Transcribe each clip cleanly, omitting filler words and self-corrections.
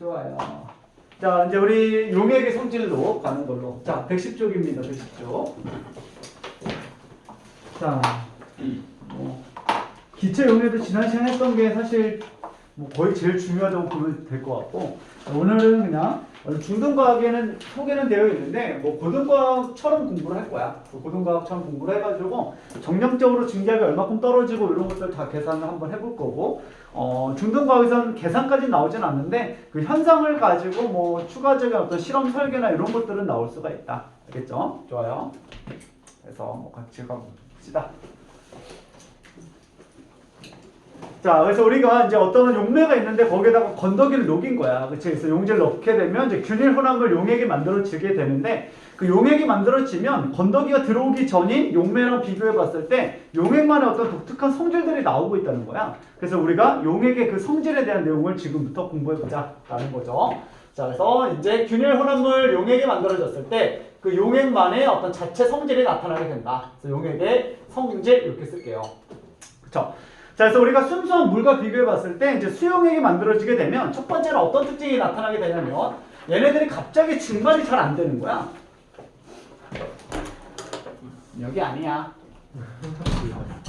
좋아요. 자, 이제 우리 용액의 성질로 가는 걸로. 자, 110쪽입니다. 110쪽. 자, 기체 용액도 지난 시간에 했던 게 사실 거의 제일 중요하다고 보면 될 것 같고, 오늘은 그냥 중등과학에는 소개는 되어 있는데 고등과학처럼 공부를 할 거야. 고등과학처럼 공부를 해가지고 정량적으로 증기압이 얼마큼 떨어지고 이런 것들 다 계산을 한번 해볼 거고, 중등과학에서는 계산까지 나오진 않는데 그 현상을 가지고 추가적인 어떤 실험 설계나 이런 것들은 나올 수가 있다. 알겠죠? 좋아요. 그래서 같이 가봅시다. 자, 그래서 우리가 이제 어떤 용매가 있는데 거기에다가 건더기를 녹인 거야. 그치? 그래서 용지를 넣게 되면 이제 균일 혼합물 용액이 만들어지게 되는데, 그 용액이 만들어지면 건더기가 들어오기 전인 용매랑 비교해 봤을 때 용액만의 어떤 독특한 성질들이 나오고 있다는 거야. 그래서 우리가 용액의 그 성질에 대한 내용을 지금부터 공부해 보자 라는 거죠. 자, 그래서 이제 균일 혼합물 용액이 만들어졌을 때 그 용액만의 어떤 자체 성질이 나타나게 된다. 그래서 용액의 성질 이렇게 쓸게요. 그쵸? 자, 그래서 우리가 순수한 물과 비교해 봤을 때 이제 수용액이 만들어지게 되면 첫 번째는 어떤 특징이 나타나게 되냐면 얘네들이 갑자기 증발이 잘 안 되는 거야. 여기 아니야.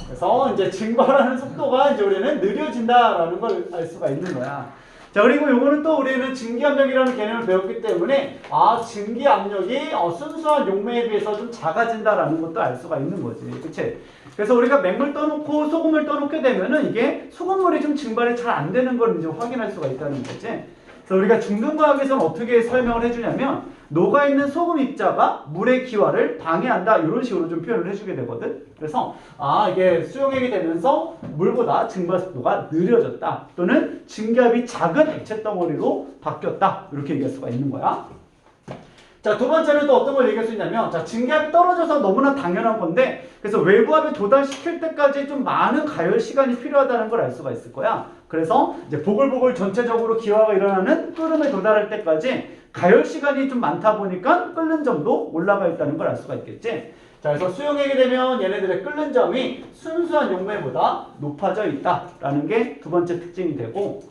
그래서 이제 증발하는 속도가 이제 우리는 느려진다라는 걸 알 수가 있는 거야. 자, 그리고 요거는 또 우리는 증기압력이라는 개념을 배웠기 때문에 증기압력이 순수한 용매에 비해서 좀 작아진다라는 것도 알 수가 있는 거지. 그치? 그래서 우리가 맹물 떠놓고 소금을 떠놓게 되면은 이게 소금물이 좀 증발이 잘 안 되는 걸 이제 확인할 수가 있다는 거지. 그래서 우리가 중등과학에서는 어떻게 설명을 해주냐면 녹아있는 소금 입자가 물의 기화를 방해한다 이런 식으로 좀 표현을 해주게 되거든. 그래서 이게 수용액이 되면서 물보다 증발 속도가 느려졌다 또는 증기압이 작은 액체 덩어리로 바뀌었다 이렇게 얘기할 수가 있는 거야. 자, 두 번째는 또 어떤 걸 얘기할 수 있냐면, 자, 증기압이 떨어져서 너무나 당연한 건데, 그래서 외부압에 도달시킬 때까지 좀 많은 가열 시간이 필요하다는 걸 알 수가 있을 거야. 그래서 이제 보글보글 전체적으로 기화가 일어나는 끓음에 도달할 때까지 가열 시간이 좀 많다 보니까 끓는 점도 올라가 있다는 걸 알 수가 있겠지. 자, 그래서 수용액이 되면 얘네들의 끓는 점이 순수한 용매보다 높아져 있다라는 게 두 번째 특징이 되고,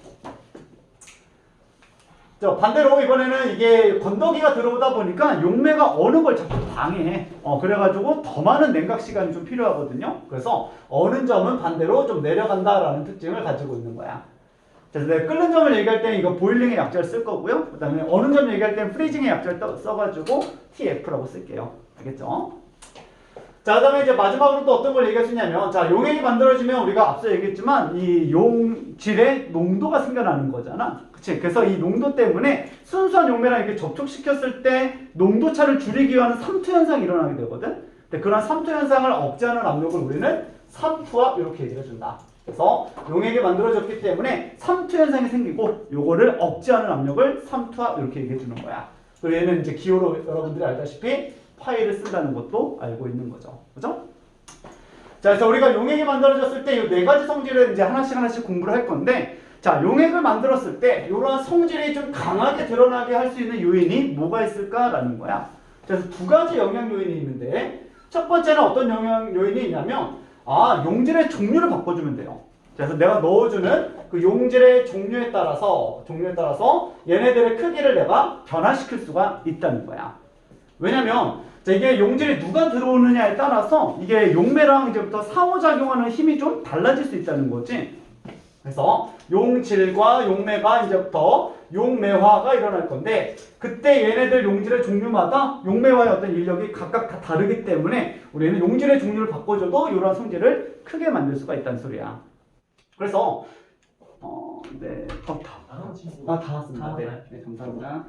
반대로 이번에는 이게 건더기가 들어오다 보니까 용매가 어는 걸 자꾸 방해해. 그래가지고 더 많은 냉각 시간이 좀 필요하거든요. 그래서 어는 점은 반대로 좀 내려간다라는 특징을 가지고 있는 거야. 그래서 내가 끓는 점을 얘기할 때는 이거 보일링의 약자를 쓸 거고요. 그 다음에 어는 점 얘기할 때는 프리징의 약자를 써가지고 TF라고 쓸게요. 알겠죠? 자, 그 다음에 이제 마지막으로 또 어떤 걸 얘기할 수 있냐면, 자, 용액이 만들어지면 우리가 앞서 얘기했지만 이 용질의 농도가 생겨나는 거잖아. 그치? 그래서 이 농도 때문에 순수한 용매랑 이렇게 접촉시켰을 때 농도 차를 줄이기 위한 삼투 현상이 일어나게 되거든. 근데 그런 삼투 현상을 억제하는 압력을 우리는 삼투압 이렇게 얘기를 해준다. 그래서 용액이 만들어졌기 때문에 삼투 현상이 생기고 요거를 억제하는 압력을 삼투압 이렇게 얘기해 주는 거야. 그리고 얘는 이제 기호로 여러분들이 알다시피 파이를 쓴다는 것도 알고 있는 거죠. 그죠? 자, 그래서 우리가 용액이 만들어졌을 때 이 네 가지 성질을 이제 하나씩 공부를 할 건데, 자, 용액을 만들었을 때 이러한 성질이 좀 강하게 드러나게 할 수 있는 요인이 뭐가 있을까라는 거야. 그래서 두 가지 영향 요인이 있는데, 첫 번째는 어떤 영향 요인이 있냐면, 용질의 종류를 바꿔주면 돼요. 그래서 내가 넣어주는 그 용질의 종류에 따라서 얘네들의 크기를 내가 변화시킬 수가 있다는 거야. 왜냐면 이게 용질이 누가 들어오느냐에 따라서 이게 용매랑 이제부터 상호작용하는 힘이 좀 달라질 수 있다는 거지. 그래서 용질과 용매가 이제부터 용매화가 일어날 건데, 그때 얘네들 용질의 종류마다 용매화의 어떤 인력이 각각 다 다르기 때문에 우리는 용질의 종류를 바꿔줘도 이러한 성질을 크게 만들 수가 있다는 소리야. 그래서 네, 다 왔습니다. 네, 감사합니다.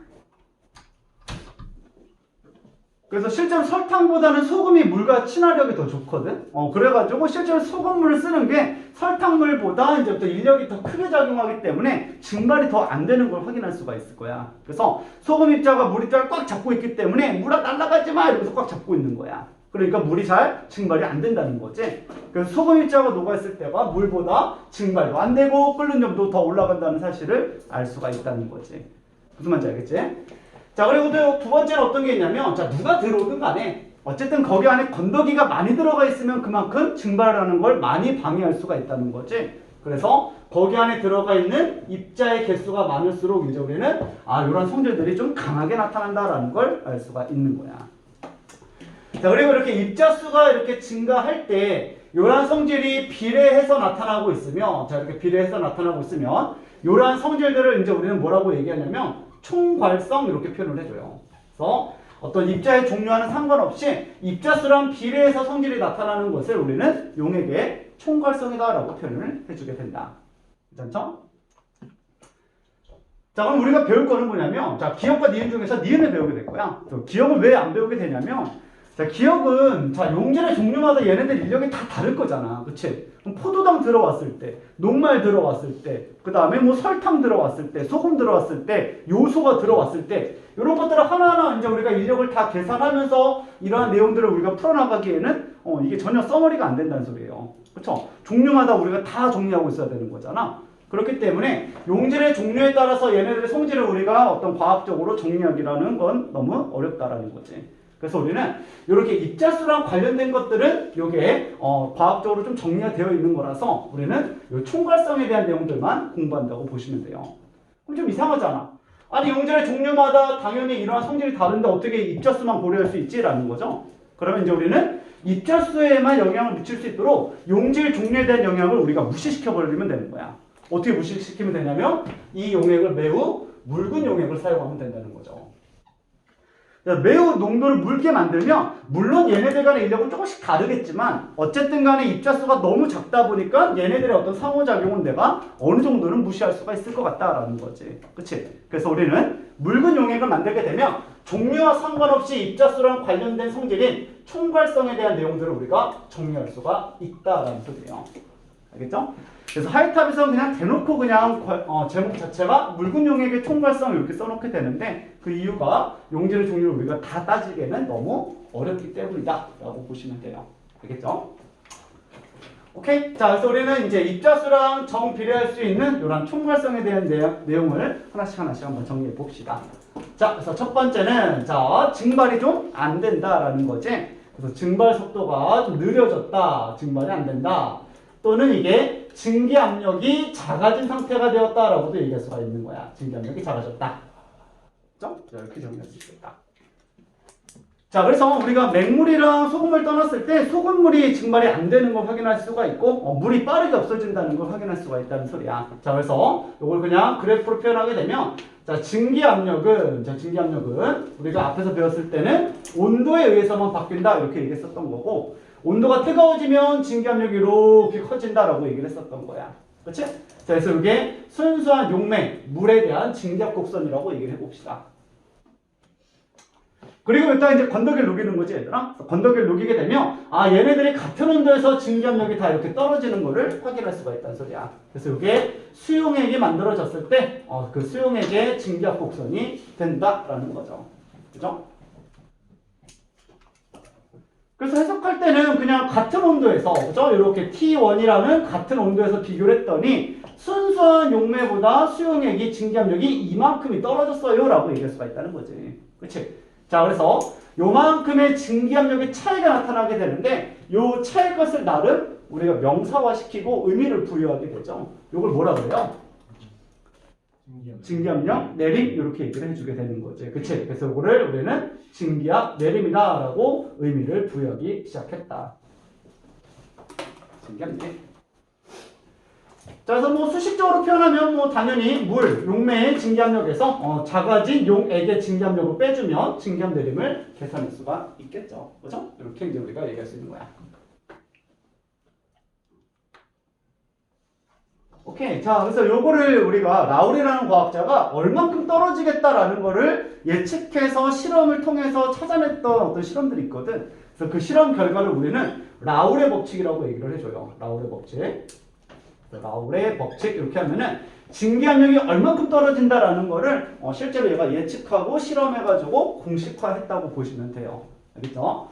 그래서 실제로 설탕보다는 소금이 물과 친화력이 더 좋거든. 그래가지고 실제로 소금물을 쓰는 게 설탕물보다 이제부터 인력이 더 크게 작용하기 때문에 증발이 더 안 되는 걸 확인할 수가 있을 거야. 그래서 소금 입자가 물 입자를 꽉 잡고 있기 때문에 물아 날아가지 마 이러면서 꽉 잡고 있는 거야. 그러니까 물이 잘 증발이 안 된다는 거지. 그래서 소금 입자가 녹아있을 때가 물보다 증발도 안 되고 끓는 점도 더 올라간다는 사실을 알 수가 있다는 거지. 무슨 말인지 알겠지? 자, 그리고 또 두 번째는 어떤 게 있냐면, 자, 누가 들어오든 간에 어쨌든 거기 안에 건더기가 많이 들어가 있으면 그만큼 증발을 하는 걸 많이 방해할 수가 있다는 거지. 그래서 거기 안에 들어가 있는 입자의 개수가 많을수록 이제 우리는 이런 성질들이 좀 강하게 나타난다라는 걸 알 수가 있는 거야. 자, 그리고 이렇게 입자 수가 이렇게 증가할 때 이러한 성질이 비례해서 나타나고 있으면, 자, 이렇게 비례해서 나타나고 있으면 이러한 성질들을 이제 우리는 뭐라고 얘기하냐면 총괄성 이렇게 표현을 해줘요. 그래서 어떤 입자의 종류와는 상관없이 입자 수랑 비례해서 성질이 나타나는 것을 우리는 용액의 총괄성이다라고 표현을 해주게 된다. 괜찮죠? 자, 그럼 우리가 배울 거는 뭐냐면, 자, 기억과 니은 중에서 니은을 배우게 될 거야. 기억을 왜 안 배우게 되냐면, 자, 기억은, 자, 용질의 종류마다 얘네들 인력이 다 다를 거잖아. 그치? 그럼 포도당 들어왔을 때, 녹말 들어왔을 때, 그 다음에 뭐 설탕 들어왔을 때, 소금 들어왔을 때, 요소가 들어왔을 때, 이런 것들을 하나하나 이제 우리가 인력을 다 계산하면서 이러한 내용들을 우리가 풀어나가기에는, 이게 전혀 써머리가 안 된다는 소리예요. 그쵸? 종류마다 우리가 다 정리하고 있어야 되는 거잖아. 그렇기 때문에 용질의 종류에 따라서 얘네들의 성질을 우리가 어떤 과학적으로 정리하기라는 건 너무 어렵다라는 거지. 그래서 우리는 이렇게 입자수랑 관련된 것들은 이게 과학적으로 좀 정리가 되어 있는 거라서 우리는 이 총괄성에 대한 내용들만 공부한다고 보시면 돼요. 그럼 좀 이상하잖아. 아니, 용질의 종류마다 당연히 이러한 성질이 다른데 어떻게 입자수만 고려할 수 있지라는 거죠. 그러면 이제 우리는 입자수에만 영향을 미칠 수 있도록 용질 종류에 대한 영향을 우리가 무시시켜 버리면 되는 거야. 어떻게 무시시키면 되냐면 이 용액을 매우 묽은 용액을 사용하면 된다는 거죠. 매우 농도를 묽게 만들면 물론 얘네들 간의 인력은 조금씩 다르겠지만 어쨌든 간에 입자수가 너무 작다 보니까 얘네들의 어떤 상호작용은 내가 어느 정도는 무시할 수가 있을 것 같다라는 거지. 그치? 그래서 우리는 묽은 용액을 만들게 되면 종류와 상관없이 입자수랑 관련된 성질인 총괄성에 대한 내용들을 우리가 정리할 수가 있다라는 소리예요. 알겠죠? 그래서 하이탑에서는 그냥 대놓고 그냥 제목 자체가 묽은 용액의 총괄성 이렇게 써놓게 되는데 그 이유가 용질의 종류를 우리가 다 따지기에는 너무 어렵기 때문이다 라고 보시면 돼요. 알겠죠? 오케이? 자, 그래서 우리는 이제 입자수랑 정비례할 수 있는 이런 총괄성에 대한 내용을 하나씩 한번 정리해 봅시다. 자, 그래서 첫 번째는 자, 증발이 좀 안 된다라는 거지. 그래서 증발 속도가 좀 느려졌다. 증발이 안 된다. 또는 이게 증기 압력이 작아진 상태가 되었다라고도 얘기할 수가 있는 거야. 증기 압력이 작아졌다. 그렇죠? 이렇게 정리할 수 있겠다. 자, 그래서 우리가 맹물이랑 소금을 떠났을 때 소금물이 증발이 안 되는 걸 확인할 수가 있고 물이 빠르게 없어진다는 걸 확인할 수가 있다는 소리야. 자, 그래서 이걸 그냥 그래프로 표현하게 되면 자, 증기 압력은 우리가 앞에서 배웠을 때는 온도에 의해서만 바뀐다 이렇게 얘기했었던 거고 온도가 뜨거워지면 증기 압력이 이렇게 커진다라고 얘기를 했었던 거야. 그치? 자, 그래서 이게 순수한 용매, 물에 대한 증기압 곡선이라고 얘기를 해봅시다. 그리고 일단 이제 건더기를 녹이는 거지, 얘들아. 건더기를 녹이게 되면 얘네들이 같은 온도에서 증기압력이 다 이렇게 떨어지는 거를 확인할 수가 있다는 소리야. 그래서 이게 수용액이 만들어졌을 때 그 수용액의 증기압 곡선이 된다라는 거죠. 그죠? 그래서 해석할 때는 그냥 같은 온도에서, 그죠? 이렇게 T1이라는 같은 온도에서 비교를 했더니 순수한 용매보다 수용액이 증기압력이 이만큼이 떨어졌어요 라고 얘기할 수가 있다는 거지. 그치? 자, 그래서 요만큼의 증기압력의 차이가 나타나게 되는데 요 차이 것을 나름 우리가 명사화시키고 의미를 부여하게 되죠. 요걸 뭐라 그래요? 증기압력 내림 이렇게 얘기를 해주게 되는 거지. 그치? 그래서 이거를 우리는 증기압 내림이다 라고 의미를 부여하기 시작했다. 증기압 내림. 자, 그래서 뭐 수식적으로 표현하면 뭐 당연히 물, 용매의 증기압력에서 작아진 용액의 증기압력을 빼주면 증기압 내림을 계산할 수가 있겠죠. 그죠? 이렇게 이제 우리가 얘기할 수 있는 거야. 오케이. 자, 그래서 요거를 우리가 라울이라는 과학자가 얼만큼 떨어지겠다라는 거를 예측해서 실험을 통해서 찾아냈던 어떤 실험들이 있거든. 그래서 그 실험 결과를 우리는 라울의 법칙이라고 얘기를 해줘요. 라울의 법칙. 라울의 법칙 이렇게 하면은 증기압력이 얼만큼 떨어진다라는 거를 실제로 얘가 예측하고 실험해가지고 공식화했다고 보시면 돼요. 알겠죠?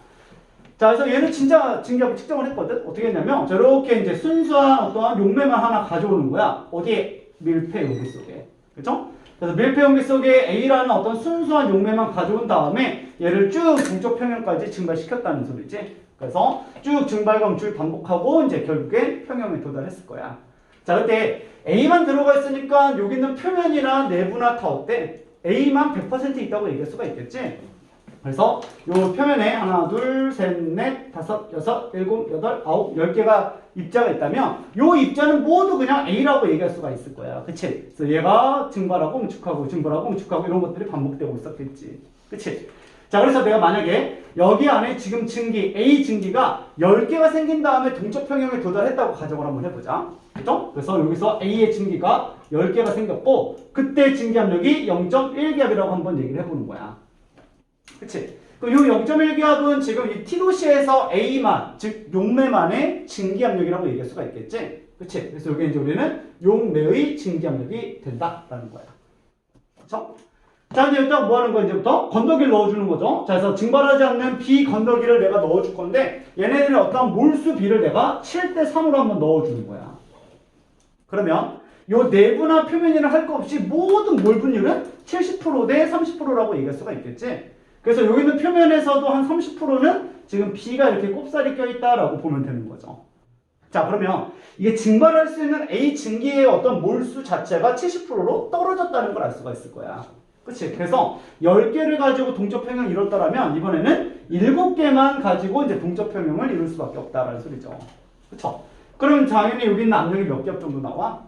자, 그래서 얘는 진짜 증기압을 측정을 했거든. 어떻게 했냐면 저렇게 이제 순수한 어떠한 용매만 하나 가져오는 거야. 어디에? 밀폐 용기 속에. 그렇죠? 그래서 밀폐 용기 속에 A라는 어떤 순수한 용매만 가져온 다음에 얘를 쭉 동적 평형까지 증발시켰다는 소리지. 그래서 쭉 증발 검출 반복하고 이제 결국에 평형에 도달했을 거야. 자, 근데 A만 들어가 있으니까 여기 있는 표면이나 내부나 다 어때? A만 100% 있다고 얘기할 수가 있겠지? 그래서 요 표면에 하나, 둘, 셋, 넷, 다섯, 여섯, 일곱, 여덟, 아홉, 10개가 입자가 있다면 요 입자는 모두 그냥 A라고 얘기할 수가 있을 거야. 그치? 그래서 얘가 증발하고 응축하고 증발하고 응축하고 이런 것들이 반복되고 있었겠지. 그치? 자, 그래서 내가 만약에 여기 안에 지금 증기, A 증기가 10개가 생긴 다음에 동적 평형에 도달했다고 가정을 한번 해보자. 그죠? 그래서 여기서 A의 증기가 10개가 생겼고 그때 증기 압력이 0.1기압이라고 한번 얘기를 해보는 거야. 그치? 그럼 이 0.1기압은 지금 이 T도시에서 A만, 즉 용매만의 증기압력이라고 얘기할 수가 있겠지? 그치? 그래서 여기 이제 우리는 용매의 증기압력이 된다라는 거야. 그쵸? 자, 이제 일단 뭐 하는 거야, 이제부터? 건더기를 넣어주는 거죠. 자, 그래서 증발하지 않는 B 건더기를 내가 넣어줄 건데, 얘네들의 어떤 몰수 B를 내가 7대3으로 한번 넣어주는 거야. 그러면, 요 내부나 표면이나 할 거 없이 모든 몰 분율은 70%대 30%라고 얘기할 수가 있겠지? 그래서 여기 있는 표면에서도 한 30%는 지금 B가 이렇게 꼽살이 껴있다라고 보면 되는 거죠. 자, 그러면 이게 증발할 수 있는 A 증기의 어떤 몰수 자체가 70%로 떨어졌다는 걸 알 수가 있을 거야. 그치? 그래서 10개를 가지고 동적 평형을 이뤘다라면 이번에는 7개만 가지고 이제 동적 평형을 이룰 수밖에 없다라는 소리죠. 그쵸? 그럼 당연히 여기 있는 압력이 몇 기압 정도 나와?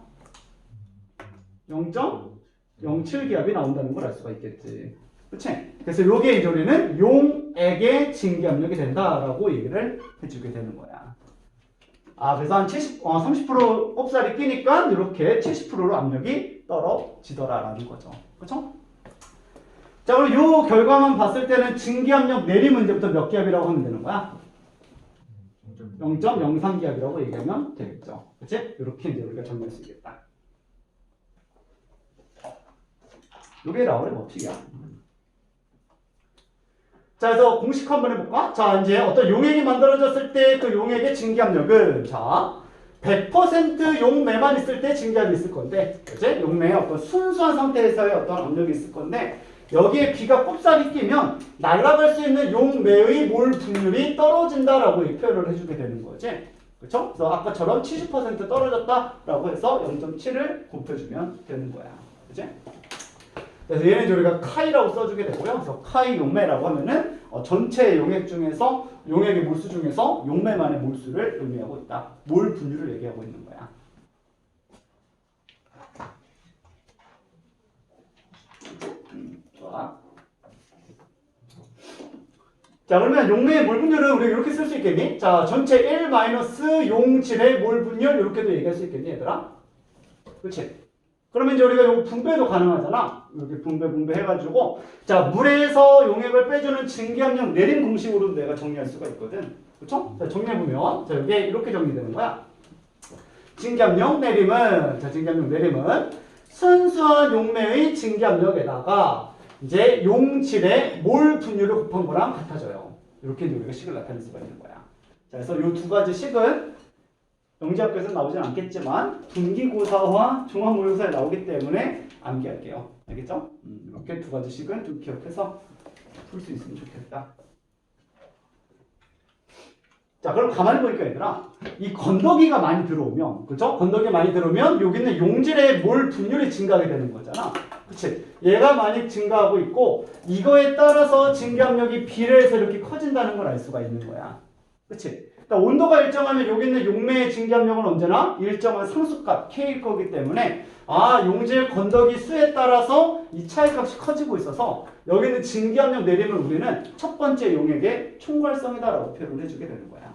0.07기압이 나온다는 걸 알 수가 있겠지. 그치? 그래서 요게 이제 우리는 용액의 증기압력이 된다라고 얘기를 해주게 되는 거야. 아, 그래서 한 30% 꼽살이 끼니까 이렇게 70%로 압력이 떨어지더라라는 거죠. 그쵸? 자, 그럼 요 결과만 봤을 때는 증기압력 내림은 이제부터 몇 기압이라고 하면 되는 거야? 0.03기압이라고 얘기하면 되겠죠. 그치? 이렇게 이제 우리가 정리할 수 있겠다. 요게 라울의 법칙이야. 자, 그래서 공식 한번 해볼까? 자, 이제 어떤 용액이 만들어졌을 때 그 용액의 증기압력은, 자, 100% 용매만 있을 때 증기압이 있을 건데, 그치? 용매의 어떤 순수한 상태에서의 어떤 압력이 있을 건데, 여기에 B가 꼽살이 끼면 날아갈 수 있는 용매의 몰 분율이 떨어진다라고 이 표현을 해주게 되는 거지. 그쵸? 그래서 아까처럼 70% 떨어졌다라고 해서 0.7을 곱해주면 되는 거야. 그치? 그래서 얘는 이제 우리가 카이라고 써주게 되고요. 그래서 카이 용매라고 하면은 전체 용액 중에서 용액의 몰수 중에서 용매만의 몰수를 의미하고 있다. 몰 분율을 얘기하고 있는 거야. 좋아. 자, 그러면 용매의 몰 분율은 우리가 이렇게 쓸 수 있겠니? 자, 전체 1 마이너스 용질의 몰 분율 이렇게도 얘기할 수 있겠니, 얘들아? 그렇지? 그러면 이제 우리가 요 분배도 가능하잖아. 이렇게 분배 해가지고 자, 물에서 용액을 빼주는 증기압력 내림 공식으로도 내가 정리할 수가 있거든. 그쵸? 자, 정리해보면 자, 이게 이렇게 정리되는 거야. 증기압력 내림은 순수한 용매의 증기압력에다가 이제 용질의 몰 분율을 곱한 거랑 같아져요. 이렇게 이제 우리가 식을 나타낼 수가 있는 거야. 자, 그래서 요 두 가지 식은 영재학교에서 나오진 않겠지만 분기고사와 종합모의고사에 나오기 때문에 암기할게요. 알겠죠? 이렇게 두 가지 식은 좀 기억해서 풀 수 있으면 좋겠다. 자, 그럼 가만히 보니까 얘들아, 이 건더기가 많이 들어오면, 그쵸? 건더기가 많이 들어오면 여기 있는 용질의 몰 분율이 증가하게 되는 거잖아. 그치? 얘가 많이 증가하고 있고 이거에 따라서 증기압력이 비례해서 이렇게 커진다는 걸 알 수가 있는 거야. 그치? 그러니까 온도가 일정하면 여기 있는 용매의 증기압력은 언제나 일정한 상수값 K일 거기 때문에 용질 건더기 수에 따라서 이 차이값이 커지고 있어서 여기 있는 증기압력 내림을 우리는 첫 번째 용액의 총괄성이다라고 표현을 해주게 되는 거야.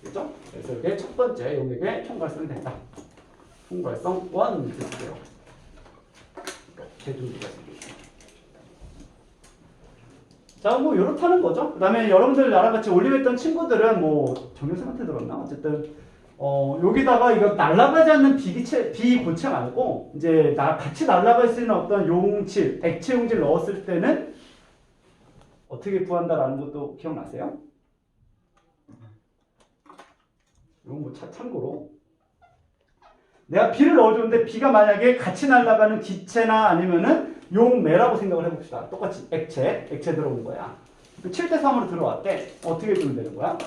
그렇죠? 그래서 이게 첫 번째 용액의 총괄성이 된다. 총괄성 1 드릴게요. 이렇게 두기가 있습니다. 자, 뭐 이렇다는 거죠. 그 다음에 여러분들 나랑 같이 올림했던 친구들은 뭐 정교생한테 들었나? 어쨌든 여기다가 이거 날아가지 않는 비고체 말고 이제 같이 날아갈 수 있는 어떤 용질, 액체 용질 넣었을 때는 어떻게 구한다라는 것도 기억나세요? 이건 뭐 참고로 내가 비를 넣어줬는데 비가 만약에 같이 날아가는 기체나 아니면은 용매라고 생각을 해봅시다. 똑같이 액체 들어온 거야. 7대3으로 들어왔대. 어떻게 주면 되는 거야?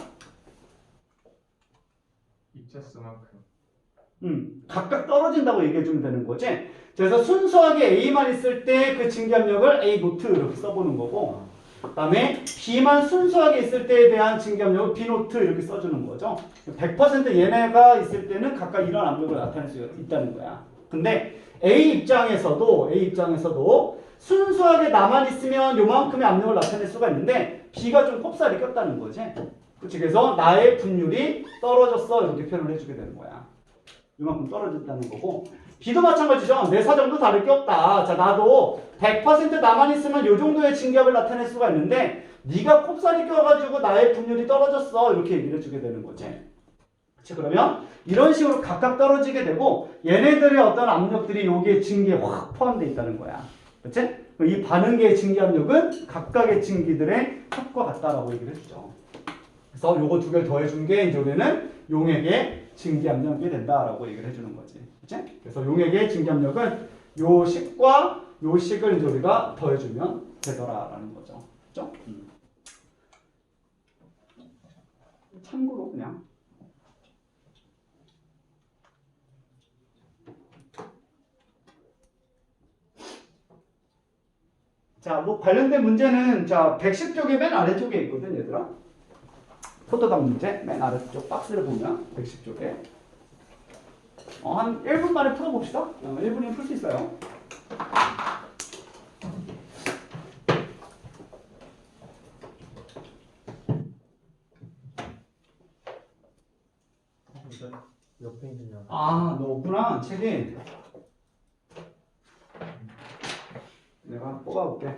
입자수만큼. 각각 떨어진다고 얘기해주면 되는 거지. 그래서 순수하게 A만 있을 때 그 증기압력을 A 노트 이렇게 써보는 거고, 그 다음에 B만 순수하게 있을 때에 대한 증기압력을 B 노트 이렇게 써주는 거죠. 100% 얘네가 있을 때는 각각 이런 압력을 나타낼 수 있다는 거야. 근데 A 입장에서도 순수하게 나만 있으면 요만큼의 압력을 나타낼 수가 있는데 B가 좀 꼽살이 꼈다는 거지. 그치? 그래서 나의 분율이 떨어졌어 이렇게 표현을 해주게 되는 거야. 요만큼 떨어졌다는 거고, B도 마찬가지죠. 내 사정도 다를 게 없다. 자, 나도 100% 나만 있으면 요 정도의 증기압을 나타낼 수가 있는데 네가 꼽살이 껴가지고 나의 분율이 떨어졌어 이렇게 얘기를 해주게 되는 거지. 그치? 그러면 이런 식으로 각각 떨어지게 되고 얘네들의 어떤 압력들이 여기에 증기에 확 포함되어 있다는 거야. 그치? 이 반응계의 증기압력은 각각의 증기들의 합과 같다라고 얘기를 해주죠. 그래서 요거 두 개를 더해준 게 이제 우리는 용액의 증기압력이 된다라고 얘기를 해주는 거지. 그치? 그래서 용액의 증기압력은 요 식과 요 식을 이제 우리가 더해주면 되더라라는 거죠. 그죠? 참고로 그냥. 자, 뭐 관련된 문제는 자 110쪽에 맨 아래쪽에 있거든, 얘들아. 포토당 문제 맨 아래쪽 박스를 보면 110쪽에 한 1분 만에 풀어봅시다. 1분이면 풀 수 있어요. 옆에 있는 양. 아, 너 없구나, 책이. 내가 뽑아볼게.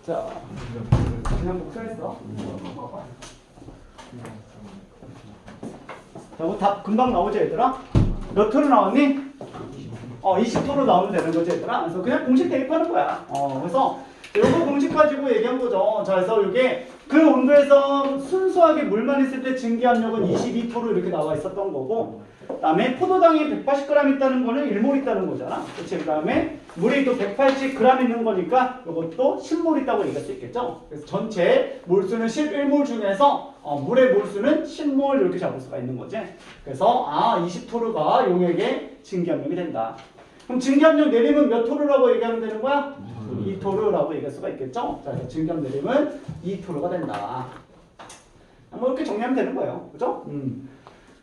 자, 그냥 복사했어. 자, 뭐 답 금방 나오지, 얘들아? 몇 토로 나왔니? 20토로 나오면 되는 거지, 얘들아? 그래서 그냥 공식 대입하는 거야. 그래서 요거 공식 가지고 얘기한 거죠. 자, 그래서 이게 그 온도에서 순수하게 물만 있을 때 증기압력은 22토로 이렇게 나와 있었던 거고, 그 다음에 포도당이 180g 있다는 거는 1몰 있다는 거잖아. 그치? 그 다음에 물이 또 180g 있는 거니까 이것도 10몰 있다고 얘기할 수 있겠죠. 그래서 전체 몰수는 11몰 중에서 물의 몰수는 10몰 이렇게 잡을 수가 있는 거지. 그래서 20토르가 용액의 증기압력이 된다. 그럼 증기압력 내림은 몇 토르라고 얘기하면 되는 거야? 2토르라고 얘기할 수가 있겠죠. 자, 증기압 내림은 2토르가 된다. 뭐 이렇게 정리하면 되는 거예요. 그죠?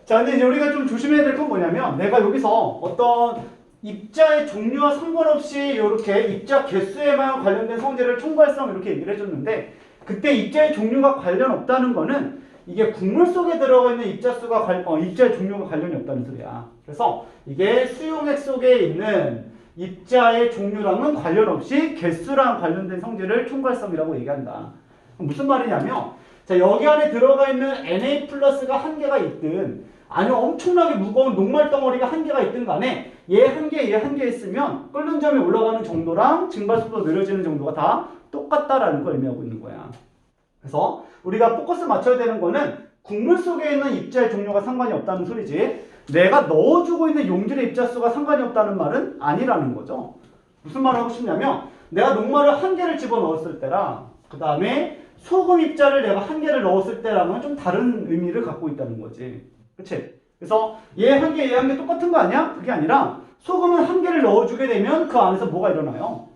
자, 근데 이제 우리가 좀 조심해야 될 건 뭐냐면 내가 여기서 어떤 입자의 종류와 상관없이 이렇게 입자 개수에만 관련된 성질을 총괄성 이렇게 얘기를 해줬는데 그때 입자의 종류가 관련 없다는 거는 이게 국물 속에 들어가 있는 입자의 종류가 관련이 없다는 소리야. 그래서 이게 수용액 속에 있는 입자의 종류랑은 관련 없이 개수랑 관련된 성질을 총괄성이라고 얘기한다. 무슨 말이냐면 자, 여기 안에 들어가 있는 Na 플러스가 한 개가 있든 아니면 엄청나게 무거운 녹말 덩어리가 한 개가 있든 간에 얘 한 개, 얘 한 개 있으면 끓는 점이 올라가는 정도랑 증발 속도 느려지는 정도가 다 똑같다라는 걸 의미하고 있는 거야. 그래서 우리가 포커스 맞춰야 되는 거는 국물 속에 있는 입자의 종류가 상관이 없다는 소리지, 내가 넣어주고 있는 용질의 입자 수가 상관이 없다는 말은 아니라는 거죠. 무슨 말을 하고 싶냐면, 내가 녹말을 1개를 집어넣었을 때랑 그 다음에 소금 입자를 내가 1개를 넣었을 때랑은 좀 다른 의미를 갖고 있다는 거지. 그치? 그래서 얘 1개, 얘 1개 똑같은 거 아니야? 그게 아니라 소금은 1개를 넣어주게 되면 그 안에서 뭐가 일어나요?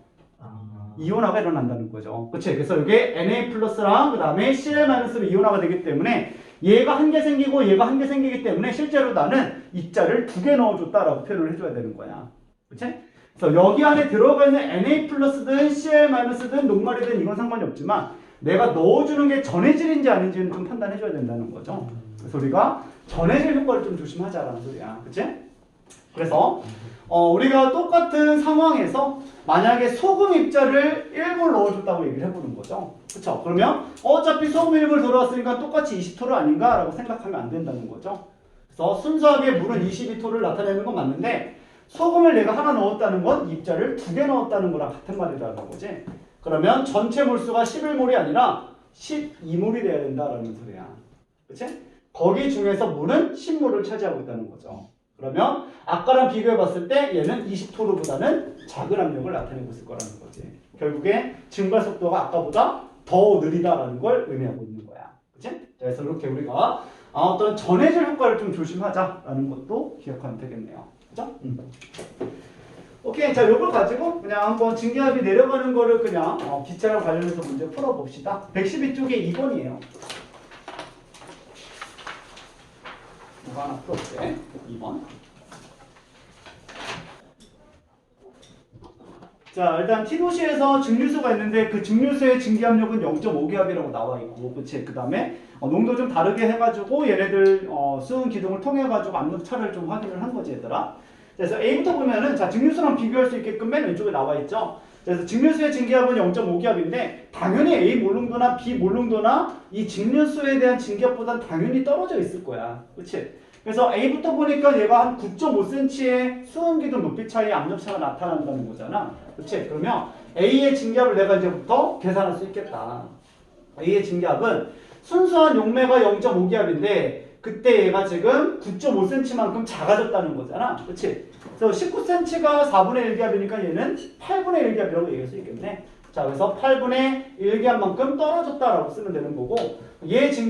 이온화가 일어난다는 거죠. 그치? 그래서 이게 Na 플러스랑 그 다음에 Cl-로 이온화가 되기 때문에 얘가 1개 생기고 얘가 1개 생기기 때문에 실제로 나는 입자를 2개 넣어줬다라고 표현을 해줘야 되는 거야. 그치? 그래서 여기 안에 들어가 있는 Na 플러스든 Cl-든 녹말이든 이건 상관이 없지만 내가 넣어주는 게 전해질인지 아닌지는 좀 판단해줘야 된다는 거죠. 그래서 우리가 전해질 효과를 좀 조심하자라는 소리야. 그치? 그래서 우리가 똑같은 상황에서 만약에 소금 입자를 1몰 넣어줬다고 얘기를 해보는 거죠. 그쵸? 그러면 어차피 소금 1몰 들어왔으니까 똑같이 20토르 아닌가? 라고 생각하면 안 된다는 거죠. 그래서 순수하게 물은 22토르를 나타내는 건 맞는데 소금을 내가 하나 넣었다는 건 입자를 2개 넣었다는 거랑 같은 말이라는 거지. 그러면 전체 몰수가 11몰이 아니라 12몰이 돼야 된다라는 소리야. 그치? 거기 중에서 물은 10몰을 차지하고 있다는 거죠. 그러면 아까랑 비교해 봤을 때 얘는 20토르보다는 작은 압력을 나타내고 있을 거라는 거지. 결국에 증발 속도가 아까보다 더 느리다라는 걸 의미하고 있는 거야. 그치? 자, 그래서 이렇게 우리가 어떤 전해질 효과를 좀 조심하자라는 것도 기억하면 되겠네요. 그죠? 오케이. 자, 요걸 가지고 그냥 한번 증기압이 내려가는 거를 그냥 기체랑 관련해서 문제 풀어봅시다. 112쪽에 2번이에요. 이거 하나 풀어볼게. 2번. 자, 일단 T도시에서 증류수가 있는데 그 증류수의 증기압력은 0.5기압이라고 나와 있고, 그치? 그 다음에 농도 좀 다르게 해가지고 얘네들 수은 기둥을 통해가지고 압력 차를 좀 확인을 한 거지, 얘들아. 그래서 A부터 보면은, 자, 증류수랑 비교할 수 있게끔 맨 왼쪽에 나와 있죠? 그래서 증류수의 증기압은 0.5기압인데 당연히 A 몰농도나 B 몰농도나 이 증류수에 대한 증기압보다는 당연히 떨어져 있을 거야. 그치? 그래서 A부터 보니까 얘가 한 9.5cm의 수은기둥 높이 차이의 압력차가 나타난다는 거잖아. 그치? 그러면 A의 증기압을 내가 이제부터 계산할 수 있겠다. A의 증기압은 순수한 용매가 0.5기압인데 그때 얘가 지금 9.5cm만큼 작아졌다는 거잖아. 그치? 그래서 19cm가 4분의 1기압이니까 얘는 8분의 1기압이라고 얘기할 수 있겠네. 자, 그래서 8분의 1기압만큼 떨어졌다라고 쓰면 되는 거고 얘 증기압